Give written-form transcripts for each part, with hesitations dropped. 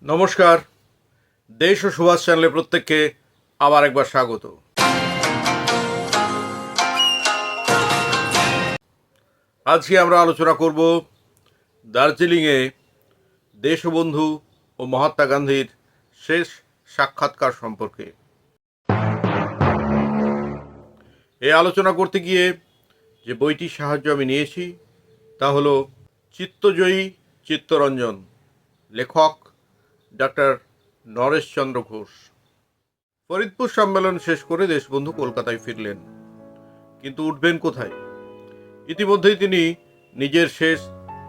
নমস্কার। দেশ ও সুভাষ চ্যানেলে প্রত্যেককে আবার একবার স্বাগত। আজকে আমরা আলোচনা করব দার্জিলিংয়ে দেশবন্ধু ও মহাত্মা গান্ধীর শেষ সাক্ষাৎকার সম্পর্কে। এই আলোচনা করতে গিয়ে যে বইটির সাহায্য আমি নিয়েছি তা হলো চিত্তজয়ী চিত্তরঞ্জন, লেখক ডক্টর নরেশচন্দ্র ঘোষ। ফরিদপুর সম্মেলন শেষ করে দেশবন্ধু কলকাতায় ফিরলেন, কিন্তু উঠবেন কোথায়? ইতিমধ্যেই তিনি নিজের শেষ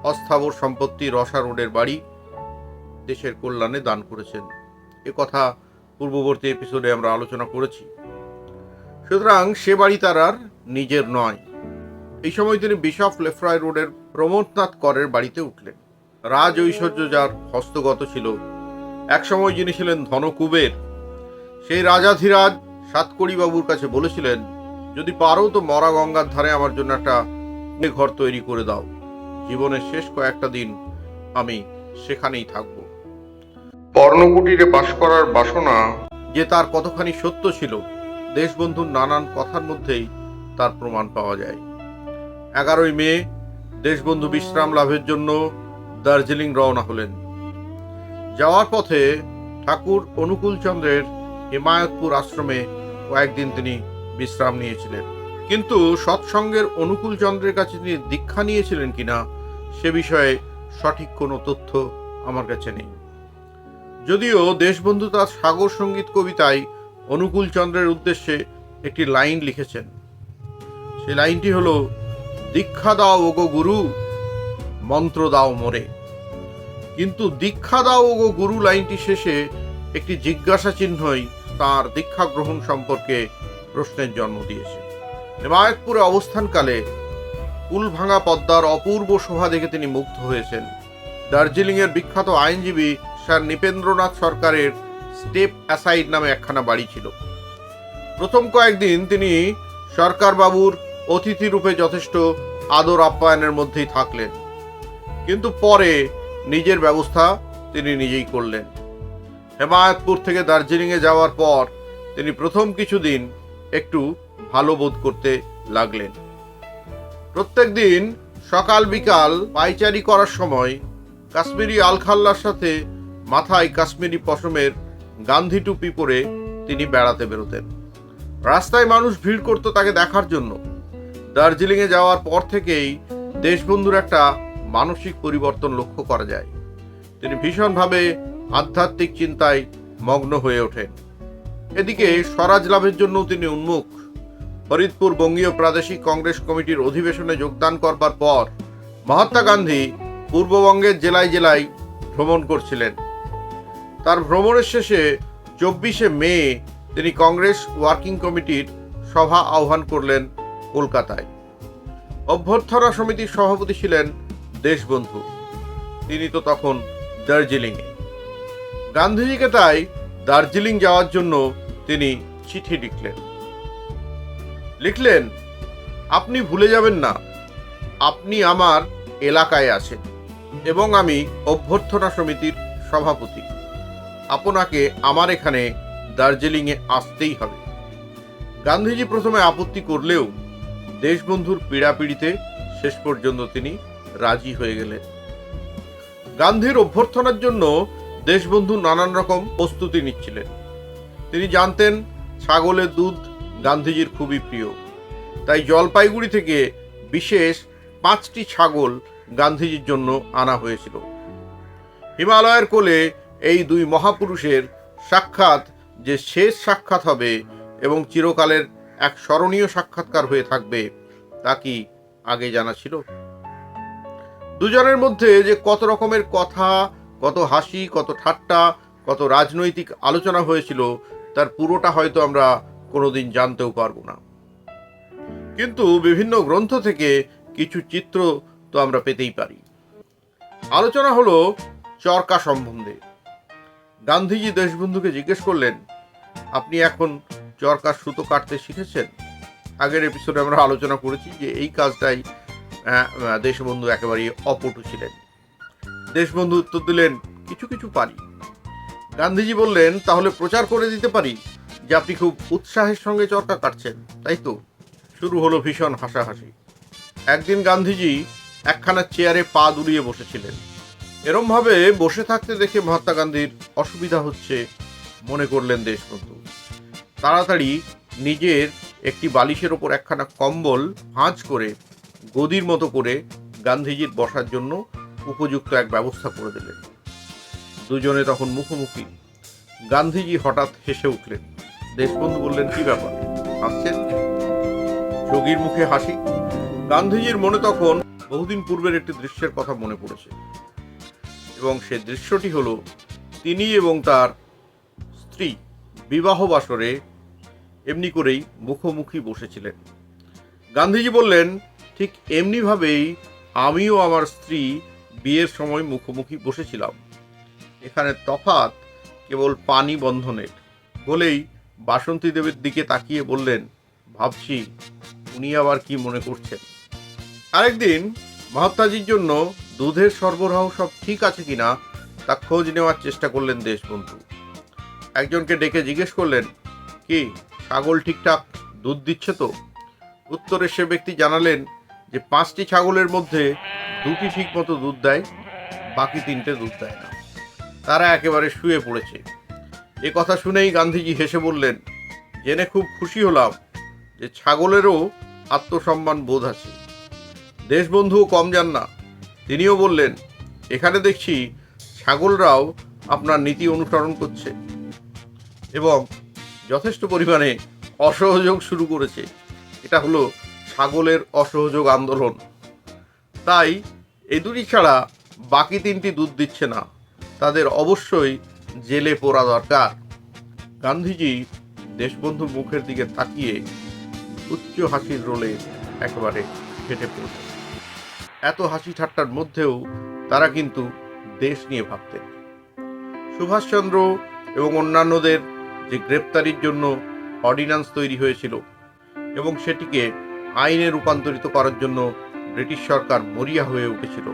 অস্থাবর সম্পত্তি রসা রোডের বাড়ি দেশের কল্যাণে দান করেছেন। এ কথা পূর্ববর্তী এপিসোডে আমরা আলোচনা করেছি। সুতরাং সে বাড়ি তার আর নিজের নয়। এই সময় তিনি বিশপ লেফ্রয় রোডের প্রমোদনাথ করের বাড়িতে উঠলেন। রাজ ঐশ্বর্য যার হস্তগত ছিল, একসময় যিনি ছিলেন ধনকুবের, সেই রাজাধিরাজ সাতকড়ি বাবুর কাছে বলেছিলেন, যদি পারো তো মরা গঙ্গার ধারে আমার জন্য একটা ঘর তৈরি করে দাও, জীবনের শেষ কয়েকটা দিন আমি সেখানেই থাকব। পর্ণকুটিরে বাস করার বাসনা যে তার কতখানি সত্য ছিল, দেশবন্ধুর নানান কথার মধ্যেই তার প্রমাণ পাওয়া যায়। 11ই মে দেশবন্ধু বিশ্রাম লাভের জন্য দার্জিলিং রওনা হলেন। যাওয়ার পথে ঠাকুর অনুকূলচন্দ্রের হিমায়তপুর আশ্রমে কয়েকদিন তিনি বিশ্রাম নিয়েছিলেন, কিন্তু সৎসঙ্গের অনুকূলচন্দ্রের কাছে তিনি দীক্ষা নিয়েছিলেন কিনা সে বিষয়ে সঠিক কোনো তথ্য আমার কাছে নেই। যদিও দেশবন্ধু তার সাগর সঙ্গীত কবিতায় অনুকূলচন্দ্রের উদ্দেশ্যে একটি লাইন লিখেছেন। সেই লাইনটি হলো, দীক্ষা দাও ওগো গুরু, মন্ত্র দাও মোরে। কিন্তু দীক্ষা দাও ওগো গুরু লাইনটি শেষে একটি জিজ্ঞাসা চিহ্নই তাঁর দীক্ষা গ্রহণ সম্পর্কে প্রশ্নের জন্ম দিয়েছে। হিমায়তপুরে অবস্থানকালে কুলভাঙা পদ্মার অপূর্ব শোভা দেখে তিনি মুগ্ধ হয়েছেন। দার্জিলিংয়ের বিখ্যাত আইনজীবী স্যার নৃপেন্দ্রনাথ সরকারের স্টেপ অ্যাসাইড নামে একখানা বাড়ি ছিল। প্রথম কয়েকদিন তিনি সরকার বাবুর অতিথি রূপে যথেষ্ট আদর আপ্যায়নের মধ্যেই থাকলেন, কিন্তু পরে নিজের ব্যবস্থা তিনি নিজেই করলেন। হেমায়তপুর থেকে দার্জিলিংয়ে যাওয়ার পর তিনি প্রথম কিছুদিন একটু ভালো বোধ করতে লাগলেন। প্রত্যেক দিন সকাল বিকাল পায়চারি করার সময় কাশ্মীরি আলখাল্লার সাথে মাথায় কাশ্মীরি পশমের গান্ধী টুপি পরে তিনি বেড়াতে বেরোতেন। রাস্তায় মানুষ ভিড় করত তাকে দেখার জন্য। দার্জিলিংয়ে যাওয়ার পর থেকেই দেশবন্ধুর একটা মানসিক পরিবর্তন লক্ষ্য করা যায়। তিনি ভীষণভাবে আধ্যাত্মিক চিন্তায় মগ্ন হয়ে ওঠেন। এদিকে স্বরাজ লাভের জন্য তিনি উন্মুখ। ফরিদপুর বঙ্গীয় প্রাদেশিক কংগ্রেস কমিটির অধিবেশনে যোগদান করবার পর মহাত্মা গান্ধী পূর্ববঙ্গের জেলায় জেলায় ভ্রমণ করছিলেন। তার ভ্রমণের শেষে 24শে মে তিনি কংগ্রেস ওয়ার্কিং কমিটির সভা আহ্বান করলেন কলকাতায়। অভ্যর্থনা সমিতির সভাপতি ছিলেন দেশবন্ধু, তিনি তো তখন দার্জিলিংয়ে। গান্ধীজিকে তাই দার্জিলিং যাওয়ার জন্য তিনি চিঠি লিখলেন, আপনি ভুলে যাবেন না, আপনি আমার এলাকায় আছেন এবং আমি অভ্যর্থনা সমিতির সভাপতি। আপনাকে আমার এখানে দার্জিলিংয়ে আসতেই হবে। গান্ধীজি প্রথমে আপত্তি করলেও দেশবন্ধুর পীড়াপিড়িতে শেষ পর্যন্ত তিনি রাজি হয়ে গেলেন। গান্ধীর অভ্যর্থনার জন্য দেশবন্ধু নানান রকম প্রস্তুতি নিচ্ছিলেন। তিনি জানতেন ছাগলের দুধ গান্ধীজির খুবই প্রিয়, তাই জলপাইগুড়ি থেকে বিশেষ 5টি ছাগল গান্ধীজির জন্য আনা হয়েছিল। হিমালয়ের কোলে এই দুই মহাপুরুষের সাক্ষাৎ যে শেষ সাক্ষাৎ হবে এবং চিরকালের এক স্মরণীয় সাক্ষাৎকার হয়ে থাকবে, তা কি আগে জানা ছিল? দুজনের মধ্যে যে কত রকমের কথা, কত হাসি, কত ঠাট্টা, কত রাজনৈতিক আলোচনা হয়েছিল, তার পুরোটা হয়তো আমরা কোনোদিন জানতেও পারবো না, কিন্তু বিভিন্ন গ্রন্থ থেকে কিছু চিত্র তো আমরা পেতেই পারি। আলোচনা হলো চরকা সম্বন্ধে। গান্ধীজি দেশবন্ধুকে জিজ্ঞেস করলেন, আপনি এখন চরকার সুতো কাটতে শিখেছেন? আগের এপিসোডে আমরা আলোচনা করেছি যে এই কাজটাই দেশবন্ধু একেবারে অপটু ছিলেন। দেশবন্ধু উত্তর দিলেন, কিছু কিছু পারি। গান্ধীজি বললেন, তাহলে প্রচার করে দিতে পারি যে আপনি খুব উৎসাহের সঙ্গে চরকা কাটছেন, তাই তো? শুরু হলো ভীষণ হাসাহাসি। একদিন গান্ধীজি একখানা চেয়ারে পা দুলিয়ে বসেছিলেন। এরমভাবে বসে থাকতে দেখে মহাত্মা গান্ধীর অসুবিধা হচ্ছে মনে করলেন দেশবন্ধু। তাড়াতাড়ি নিজের একটি বালিশের ওপর একখানা কম্বল ভাঁজ করে গদির মতো করে গান্ধীজির বসার জন্য উপযুক্ত এক ব্যবস্থা করে দিলেন। দুজনে তখন মুখোমুখি। গান্ধীজি হঠাৎ হেসে উঠলেন। দেশবন্ধু বললেন, কি ব্যাপার, হাসছেন? যোগীর মুখে হাসি। গান্ধীজির মনে তখন বহুদিন পূর্বের একটি দৃশ্যের কথা মনে পড়েছে, এবং সে দৃশ্যটি হলো তিনি এবং তার স্ত্রী বিবাহ বাসরে এমনি করেই মুখোমুখি বসেছিলেন। গান্ধীজি বললেন, ঠিক এমনিভাবেই আমিও আমার স্ত্রী বিয়ের সময় মুখোমুখি বসেছিলাম। এখানে তফাৎ কেবল পানি বন্ধনের। বলেই বাসন্তী দেবীর দিকে তাকিয়ে বললেন, ভাবছি উনি আবার কি মনে করছেন। আরেকদিন মহাত্মাজির জন্য দুধের সরবরাহ সব ঠিক আছে কিনা তা খোঁজ নেওয়ার চেষ্টা করলেন দেশবন্ধু। একজনকে ডেকে জিজ্ঞেস করলেন, কি ছাগল ঠিকঠাক দুধ দিচ্ছে তো? উত্তরে সে ব্যক্তি জানালেন যে 5টি ছাগলের মধ্যে 2টি ঠিক মতো দুধ দেয়, বাকি 3টে দুধ দেয় না। তারা একেবারে শুয়ে পড়েছে। এ কথা শুনেই গান্ধীজি হেসে বললেন, জেনে খুব খুশি হলাম যে ছাগলেরও আত্মসম্মান বোধ আছে। দেশবন্ধুও কম যান না। তিনিও বললেন, এখানে দেখছি ছাগলরাও আপনার নীতি অনুসরণ করছে এবং যথেষ্ট পরিমাণে অসহযোগ শুরু করেছে। এটা হলো ছাগলের অসহযোগ আন্দোলন। তাই এই দুটি ছাড়া বাকি 3টি দুধ দিচ্ছে না, তাদের অবশ্যই জেলে পোড়া দরকার। গান্ধীজি দেশবন্ধুর মুখের দিকে তাকিয়ে উচ্চ হাসির রোলে একেবারে ফেটে পড়লেন। এত হাসি ঠাট্টার মধ্যেও তারা কিন্তু দেশ নিয়ে ভাবতেন। সুভাষচন্দ্র এবং অন্যান্যদের যে গ্রেপ্তারির জন্য অর্ডিন্যান্স তৈরি হয়েছিল এবং সেটিকে আইনে রূপান্তরিত করার জন্য ব্রিটিশ সরকার মরিয়া হয়ে উঠেছিল,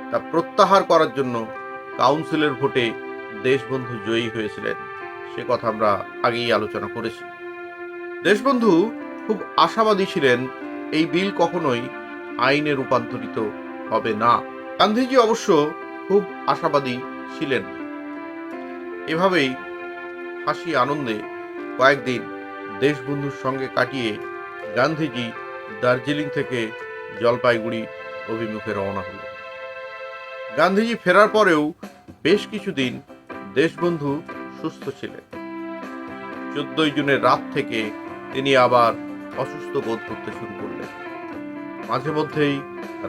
তা প্রত্যাহার করার জন্য কাউন্সিলের ভোটে দেশবন্ধু জয়ী হয়েছিলেন। সে কথা আমরা আগেই আলোচনা করেছি। দেশবন্ধু খুব আশাবাদী ছিলেন এই বিল কখনোই আইনে রূপান্তরিত হবে না। গান্ধীজি অবশ্য খুব আশাবাদী ছিলেন। এভাবেই হাসি আনন্দে কয়েকদিন দেশবন্ধুর সঙ্গে কাটিয়ে গান্ধীজি দার্জিলিং থেকে জলপাইগুড়ি অভিমুখে রওনা হলেন। গান্ধীজি ফেরার পরেও বেশ কিছুদিন দেশবন্ধু সুস্থ ছিলেন। 14 জুনের রাত থেকে তিনি আবার অসুস্থ বোধ করতে শুরু করলেন। মাঝে মধ্যেই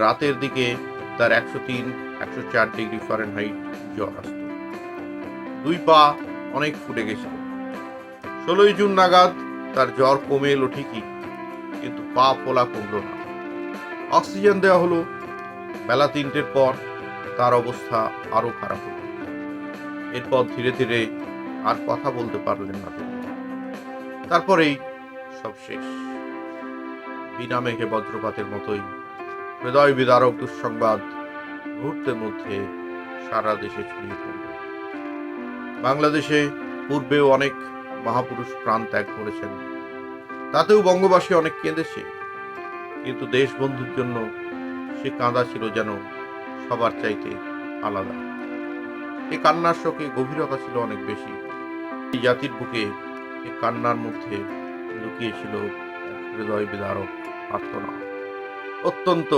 রাতের দিকে তার 103-104 ডিগ্রি ফারেনহাইট জ্বর আসত। 2 পা অনেক ফুটে গেছিল। 16 জুন নাগাদ তার জ্বর কমে এলো ঠিকই, কিন্তু পা ফোলা কমল না। অক্সিজেন দেওয়া হলো। বেলা 3টের পর তার অবস্থা আরো খারাপ হলো। এরপর ধীরে ধীরে আর কথা বলতে পারলেন না তিনি। তারপরেই সব শেষ। বিনা মেঘে বজ্রপাতের মতোই হৃদয় বিদারক দুঃসংবাদ মুহূর্তের মধ্যে সারা দেশে ছড়িয়ে পড়ল। বাংলাদেশে পূর্বেও অনেক মহাপুরুষ প্রাণ ত্যাগ করেছেন, তাতেও বঙ্গবাসী অনেক কেঁদেছে, কিন্তু দেশবন্ধুর জন্য সে কাঁদা ছিল যেন সবার চাইতে আলাদা। এ কান্নার শোকে গভীরতা ছিল অনেক বেশি। এই জাতির বুকে এ কান্নার মধ্যে লুকিয়েছিল হৃদয় বিদারক আর্তনাদ, অত্যন্ত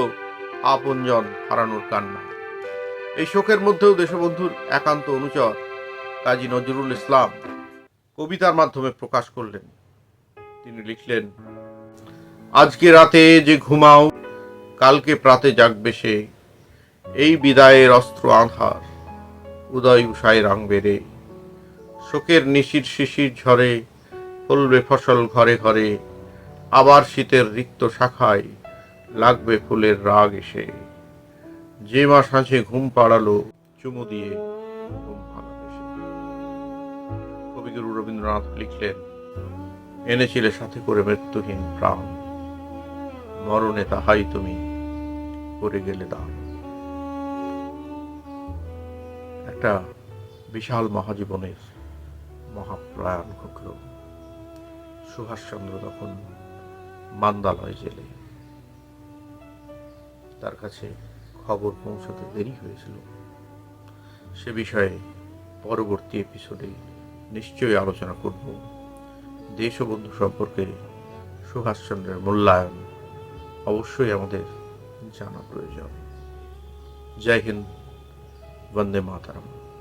আপনজন হারানোর কান্না। এই শোকের মধ্যেও দেশবন্ধুর একান্ত অনুচর কাজী নজরুল ইসলাম কবিতার মাধ্যমে প্রকাশ করলেন। তিনি লিখলেন, আজকে রাতে যে ঘুমাও কালকে প্রাতে জাগবে সে, এই বিদায়ের অস্ত্র আঁধার উদয় উষায় রং বেড়ে, শোকের নিশির শিশির ঝরে ফলবে ফসল ঘরে ঘরে, আবার শীতের রিক্ত শাখায় লাগবে ফুলের রাগ এসে, যে মা সাঁঝে ঘুম পাড়ালো চুমু দিয়ে ঘুম ভাঙাবে সে। কবিগুরু রবীন্দ্রনাথ লিখলেন, এনেছিলে সাথে করে মৃত্যুহীন প্রাণ, মরণে তাহাই তুমি করে গেলে দান। একটা বিশাল মহাজীবনের মহাপ্রয়াণ ঘটল। সুভাষচন্দ্র তখন মান্দালয় জেলে। তার কাছে খবর পৌঁছতে দেরি হয়েছিল। সে বিষয়ে পরবর্তী এপিসোডে নিশ্চয়ই আলোচনা করব। দেশবন্ধু সম্পর্কে সুভাষচন্দ্রের মূল্যায়ন অবশ্যই আমাদের জানা প্রয়োজন। জয় হিন্দ, বন্দে মাতরম।